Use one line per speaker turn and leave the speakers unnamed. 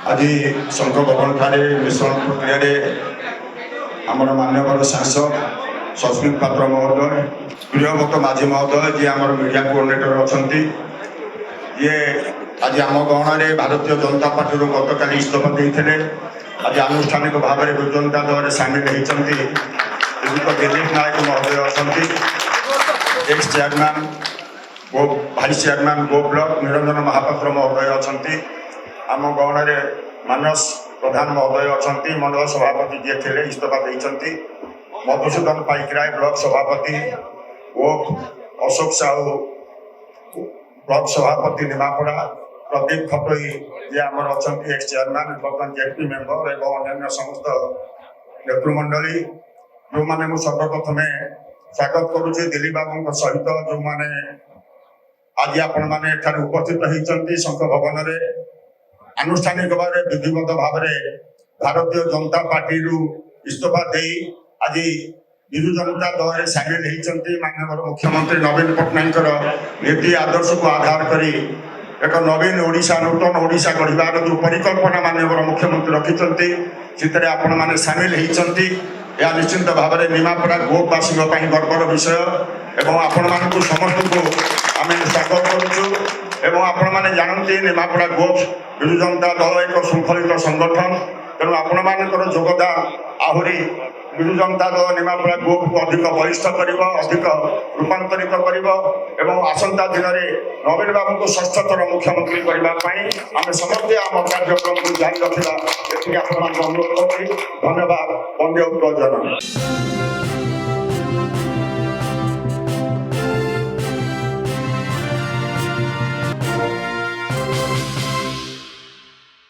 आज शंख भवन ठारे मिश्रण प्रक्रिया आमर मान्यवर सांसद सस्मित पात्र महोदय प्रियव्रत माझी महोदय जी आम मीडिया कोऑर्डिनेटर अच्छा ये आज आम गहन भारतीय जनता पार्टी गतकाली इस्तफा देते आज आनुष्ठानिक भाव में जनता दल में सामिल होती दिलीप नायक महोदय अच्छा एक्स चेयरमैन गो भाइस चेयरमैन गो ब्लॉक निरंजन महापात्र महोदय अच्छा आम गहन मानस प्रधान महोदय अच्छा मंडल सभापति जी थे इस्तफा देते मधुसूदन पाइकराय ब्लॉक सभापति ओ अशोक साहू ब्लॉक सभापति निमापड़ा प्रदीप खटोई जी आम अच्छा एक्स चेयरमैन बर्तमान जेपी मेम्बर और अन्य समस्त नेतृमंडली जो मैंने सर्वप्रथम स्वागत करुचे दिलीप बाबू सहित जो मैंने आज आपण मैंने उपस्थित होती शंख भवन में आनुष्ठानिक भाव विधिवत भाव भारतीय जनता पार्टी इस्तफा दे आज विजु जनता दल में सामिल होती माननीय मुख्यमंत्री नवीन पट्टनायक नीति आदर्श को आधार करी एक नवीन ओडिशा नूतन ओडिशा गढ़ार जो परिकल्पना माननीय मुख्यमंत्री रखिंट से आपण मैंने सामिल होती यह निश्चिंत भाव में निमापड़ा गोपवासी गर्वर विषय एवं आपण मानक समस्त को आम स्वागत करुचु आपण मैंने जानते निमापड़ा गोप विजु जनता दल एक श्रृंखलित संगठन तेणु आपण मानकर योगदान आहरी विजु जनता दल निमापड़ा गोप को अधिक बलिष्ठ कर अधिक रूपांतरित कर आसंता दिन में नवीन बाबू को षष्ठतर मुख्यमंत्री करने आम समस्ते आम कार्यक्रम को जारी रखा ये अनुरोध कर धन्यवाद वंदे उत्कल जननी।